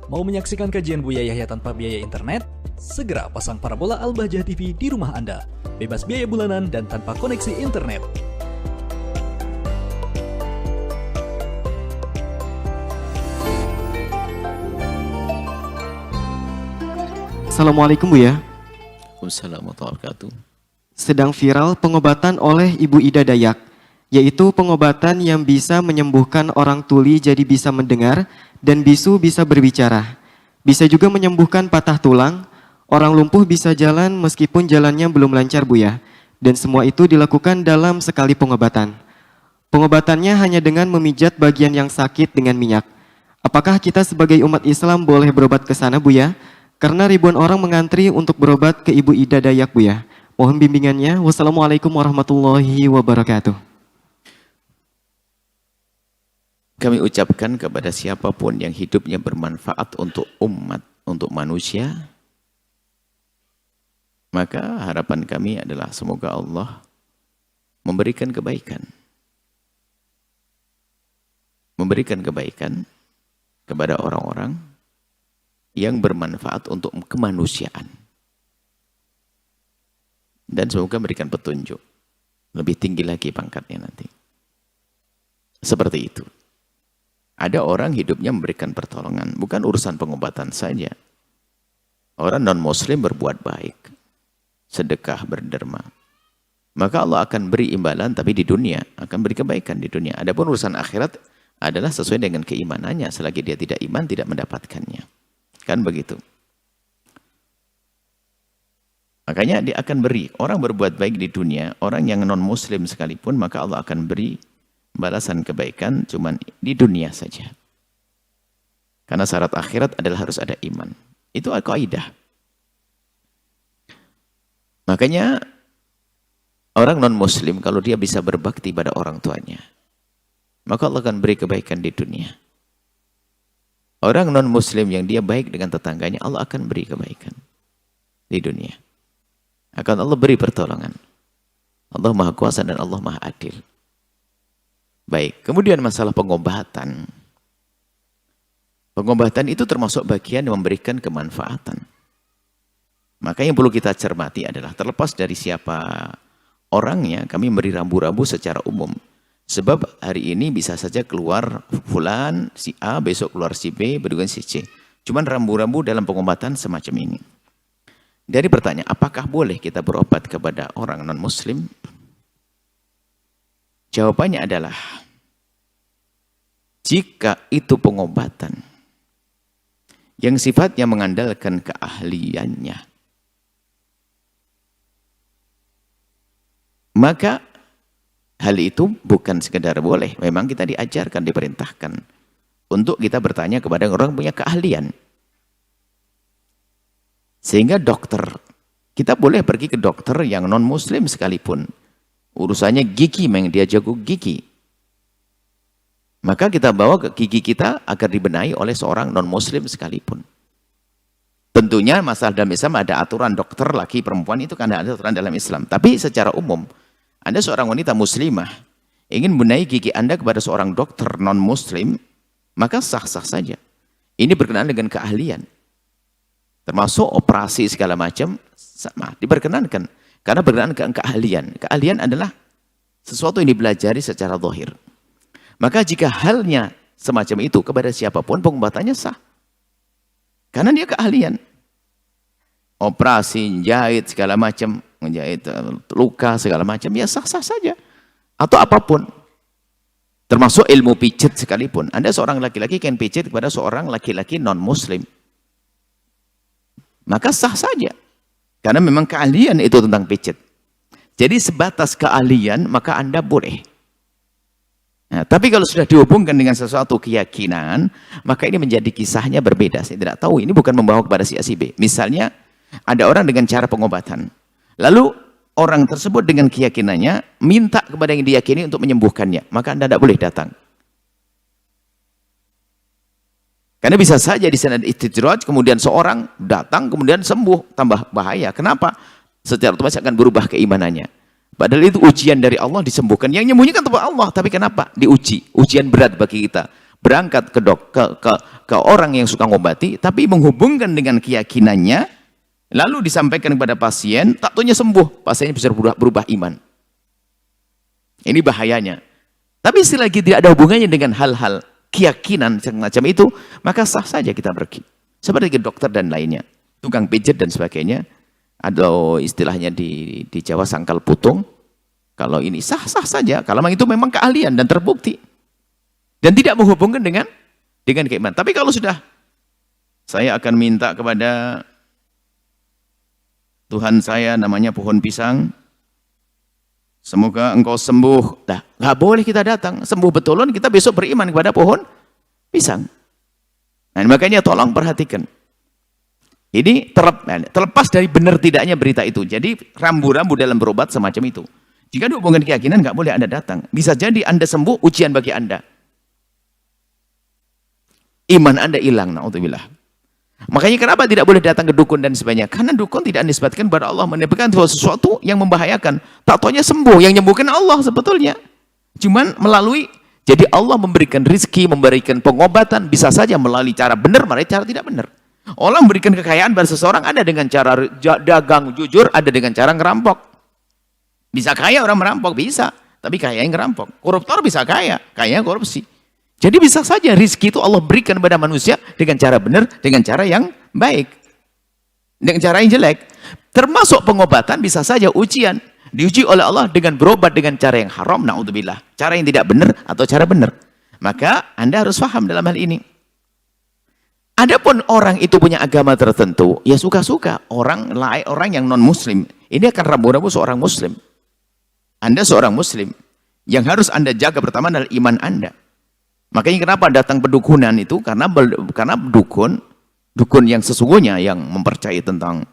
Mau menyaksikan kajian Buya Yahya tanpa biaya internet? Segera pasang parabola Al-Bahjah TV di rumah Anda. Bebas biaya bulanan dan tanpa koneksi internet. Assalamualaikum Buya. Waalaikumsalam warahmatullahi wabarakatuh. Sedang viral pengobatan oleh Ibu Ida Dayak, yaitu pengobatan yang bisa menyembuhkan orang tuli jadi bisa mendengar dan bisu bisa berbicara. Bisa juga menyembuhkan patah tulang, orang lumpuh bisa jalan meskipun jalannya belum lancar Buya. Dan semua itu dilakukan dalam sekali pengobatan. Pengobatannya hanya dengan memijat bagian yang sakit dengan minyak. Apakah kita sebagai umat Islam boleh berobat ke sana Buya? Karena ribuan orang mengantri untuk berobat ke Ibu Ida Dayak Buya. Mohon bimbingannya. Wassalamualaikum warahmatullahi wabarakatuh. Kami ucapkan kepada siapapun yang hidupnya bermanfaat untuk umat, untuk manusia, maka harapan kami adalah semoga Allah memberikan kebaikan. Memberikan kebaikan kepada orang-orang yang bermanfaat untuk kemanusiaan. Dan semoga memberikan petunjuk. Lebih tinggi lagi pangkatnya nanti. Seperti itu. Ada orang hidupnya memberikan pertolongan. Bukan urusan pengobatan saja. Orang non-muslim berbuat baik. Sedekah, berderma. Maka Allah akan beri imbalan tapi di dunia. Akan beri kebaikan di dunia. Adapun urusan akhirat adalah sesuai dengan keimanannya. Selagi dia tidak iman, tidak mendapatkannya. Kan begitu. Makanya dia akan beri. Orang berbuat baik di dunia, orang yang non-muslim sekalipun, maka Allah akan beri balasan kebaikan cuman di dunia saja. Karena syarat akhirat adalah harus ada iman. Itu kaidah. Makanya orang non-muslim kalau dia bisa berbakti pada orang tuanya, maka Allah akan beri kebaikan di dunia. Orang non-muslim yang dia baik dengan tetangganya, Allah akan beri kebaikan di dunia. Akan Allah beri pertolongan. Allah Maha Kuasa dan Allah Maha Adil. Baik, kemudian masalah pengobatan. Pengobatan itu termasuk bagian yang memberikan kemanfaatan. Maka yang perlu kita cermati adalah terlepas dari siapa orangnya, kami memberi rambu-rambu secara umum. Sebab hari ini bisa saja keluar fulan, si A, besok keluar si B, berikutnya si C. Cuman rambu-rambu dalam pengobatan semacam ini. Dari pertanyaan, apakah boleh kita berobat kepada orang non-muslim? Jawabannya adalah, jika itu pengobatan yang sifatnya mengandalkan keahliannya, maka hal itu bukan sekedar boleh, memang kita diajarkan, diperintahkan untuk kita bertanya kepada orang yang punya keahlian. Sehingga dokter, kita boleh pergi ke dokter yang non-muslim sekalipun. Urusannya gigi, memang dia jago gigi. Maka kita bawa ke gigi kita agar dibenahi oleh seorang non-muslim sekalipun. Tentunya masalah dalam Islam ada aturan dokter laki perempuan itu kan ada aturan dalam Islam. Tapi secara umum, Anda seorang wanita muslimah, ingin membenahi gigi Anda kepada seorang dokter non-muslim, maka sah-sah saja. Ini berkenaan dengan keahlian. Termasuk operasi segala macam, sama, diperkenankan. Karena berkenaan dengan keahlian. Keahlian adalah sesuatu yang dipelajari secara zahir. Maka jika halnya semacam itu kepada siapapun, pengobatannya sah. Karena dia keahlian. Operasi, jahit segala macam, menjahit luka segala macam, ya sah-sah saja. Atau apapun. Termasuk ilmu pijat sekalipun. Anda seorang laki-laki yang pijat kepada seorang laki-laki non-muslim. Maka sah saja. Karena memang keahlian itu tentang pijat. Jadi sebatas keahlian, maka Anda boleh. Nah, tapi kalau sudah dihubungkan dengan sesuatu keyakinan, maka ini menjadi kisahnya berbeda. Saya tidak tahu, ini bukan membawa kepada si A si B. Misalnya, ada orang dengan cara pengobatan. Lalu, orang tersebut dengan keyakinannya, minta kepada yang diyakini untuk menyembuhkannya. Maka Anda tidak boleh datang. Karena bisa saja di sana istidraj, kemudian seorang datang, kemudian sembuh, tambah bahaya. Kenapa? Secara otomatis akan berubah keimanannya. Padahal itu ujian dari Allah disembuhkan. Yang menyembuhkan tempat Allah. Tapi kenapa? Diuji. Ujian berat bagi kita. berangkat ke orang yang suka ngobati, tapi menghubungkan dengan keyakinannya, lalu disampaikan kepada pasien, tak taunya sembuh, pasiennya bisa berubah iman. Ini bahayanya. Tapi selagi tidak ada hubungannya dengan hal-hal keyakinan semacam itu, maka sah saja kita pergi. Seperti dokter dan lainnya, tukang pijat dan sebagainya, atau istilahnya di Jawa sangkal putung. Kalau ini sah-sah saja, kalau itu memang keahlian dan terbukti. Dan tidak menghubungkan dengan keimanan. Tapi kalau sudah, saya akan minta kepada Tuhan saya namanya pohon pisang, semoga engkau sembuh. Nah, nggak boleh kita datang. Sembuh betulan, kita besok beriman kepada pohon pisang. Nah, makanya tolong perhatikan. Ini terlepas dari benar tidaknya berita itu. Jadi rambu-rambu dalam berobat semacam itu. Jika ada hubungan keyakinan, nggak boleh Anda datang. Bisa jadi Anda sembuh, ujian bagi Anda. Iman Anda hilang, na'udzubillah. Makanya kenapa tidak boleh datang ke dukun dan sebagainya? Karena dukun tidak disebutkan kepada Allah, menyebabkan sesuatu yang membahayakan. Tak taunya sembuh, yang menyembuhkan Allah sebetulnya. Cuman melalui, jadi Allah memberikan rizki, memberikan pengobatan, bisa saja melalui cara benar, melalui cara tidak benar. Allah memberikan kekayaan pada seseorang, ada dengan cara dagang jujur, ada dengan cara ngerampok. Bisa kaya orang merampok, bisa. Tapi kaya yang ngerampok. Koruptor bisa kaya, kaya korupsi. Jadi bisa saja rizki itu Allah berikan kepada manusia dengan cara benar, dengan cara yang baik. Dengan cara yang jelek. Termasuk pengobatan bisa saja ujian. Diuji oleh Allah dengan berobat dengan cara yang haram, na'udzubillah. Cara yang tidak benar atau cara benar. Maka Anda harus paham dalam hal ini. Adapun orang itu punya agama tertentu, ya suka-suka. Orang yang non-muslim. Ini akan rambu-rambu seorang muslim. Anda seorang muslim. Yang harus Anda jaga pertama adalah iman Anda. Makanya kenapa datang pedukunan itu? Karena dukun yang sesungguhnya yang mempercayai tentang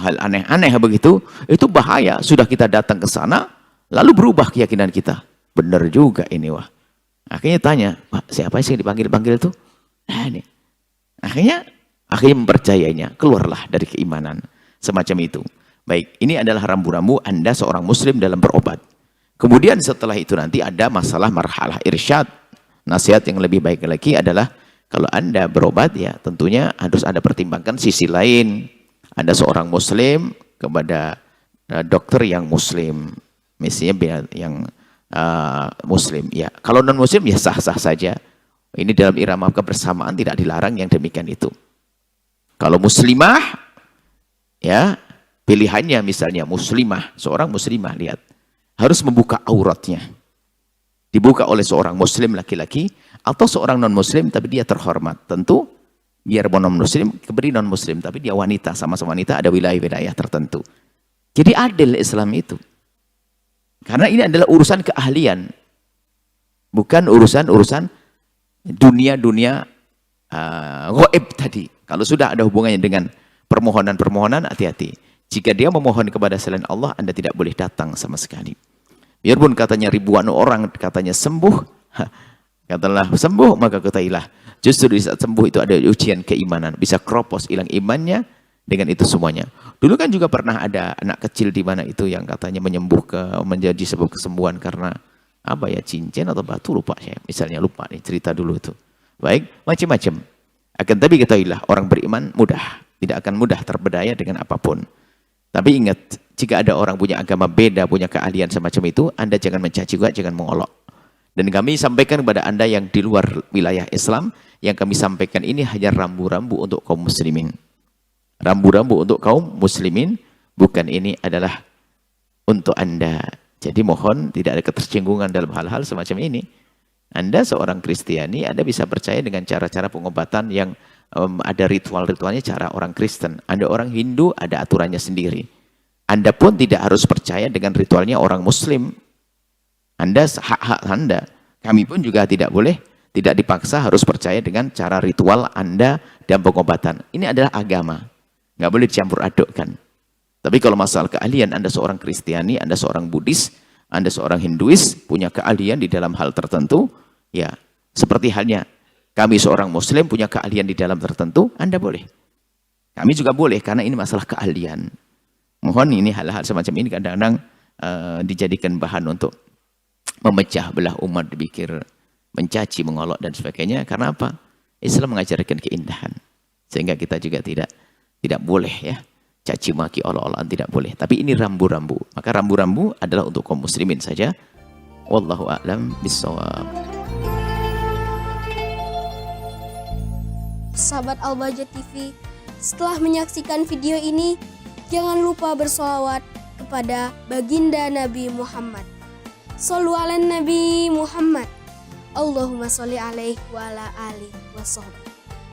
hal aneh-aneh begitu, itu bahaya. Sudah kita datang ke sana, lalu berubah keyakinan kita. Benar juga ini, wah. Akhirnya tanya, Pak, siapa sih yang dipanggil-panggil itu? Nah, ini. Akhirnya mempercayainya, keluarlah dari keimanan semacam itu. Baik, ini adalah rambu-rambu Anda seorang muslim dalam berobat. Kemudian setelah itu nanti ada masalah marhalah irsyad. Nasihat yang lebih baik lagi adalah kalau Anda berobat, ya tentunya harus Anda pertimbangkan sisi lain. Anda seorang muslim kepada dokter yang muslim, misalnya yang muslim. Ya, kalau non muslim ya sah-sah saja. Ini dalam irama kebersamaan tidak dilarang yang demikian itu. Kalau muslimah, ya pilihannya misalnya muslimah, seorang muslimah, lihat, harus membuka auratnya. Dibuka oleh seorang muslim laki-laki atau seorang non-muslim tapi dia terhormat. Tentu biar non-muslim keberi non-muslim tapi dia wanita, sama-sama wanita, ada wilayah-wilayah tertentu. Jadi adil Islam itu. Karena ini adalah urusan keahlian. Bukan urusan dunia-dunia gaib tadi. Kalau sudah ada hubungannya dengan permohonan-permohonan, hati-hati. Jika dia memohon kepada selain Allah, Anda tidak boleh datang sama sekali. Biarpun katanya ribuan orang katanya sembuh, katalah sembuh, maka ketahuilah justru di saat sembuh itu ada ujian keimanan, bisa kropos, hilang imannya dengan itu semuanya. Dulu kan juga pernah ada anak kecil di mana itu yang katanya menjadi sebab kesembuhan karena apa ya, cincin atau batu, lupa saya. Misalnya lupa nih cerita dulu itu. Baik, macam-macam. Akan tapi ketahuilah orang beriman mudah, tidak akan mudah terbedaya dengan apapun. Tapi ingat, jika ada orang punya agama beda, punya keahlian semacam itu, Anda jangan mencaci juga, jangan mengolok. Dan kami sampaikan kepada Anda yang di luar wilayah Islam, yang kami sampaikan ini hanya rambu-rambu untuk kaum muslimin. Rambu-rambu untuk kaum muslimin, bukan ini adalah untuk Anda. Jadi mohon tidak ada ketersinggungan dalam hal-hal semacam ini. Anda seorang Kristiani, Anda bisa percaya dengan cara-cara pengobatan yang ada ritual-ritualnya cara orang Kristen. Anda orang Hindu, ada aturannya sendiri. Anda pun tidak harus percaya dengan ritualnya orang Muslim. Anda hak-hak Anda. Kami pun juga tidak boleh, tidak dipaksa harus percaya dengan cara ritual Anda dan pengobatan. Ini adalah agama. Nggak boleh dicampur adukkan. Tapi kalau masalah keahlian, Anda seorang Kristiani, Anda seorang Buddhis, Anda seorang Hinduis, punya keahlian di dalam hal tertentu, ya seperti halnya kami seorang Muslim punya keahlian di dalam tertentu, Anda boleh. Kami juga boleh, karena ini masalah keahlian. Mohon ini hal-hal semacam ini kadang-kadang dijadikan bahan untuk memecah belah umat, dipikir mencaci, mengolok dan sebagainya. Karena apa? Islam mengajarkan keindahan. Sehingga kita juga tidak boleh ya caci maki, olok-olokan, tidak boleh. Tapi ini rambu-rambu. Maka rambu-rambu adalah untuk kaum muslimin saja. Wallahu a'lam bishawab. Sahabat Al-Bahjah TV, setelah menyaksikan video ini, jangan lupa bersolawat kepada baginda Nabi Muhammad. Shollu ala Nabi Muhammad. Allahumma sholli alaihi wa ala alihi wa sahbihi.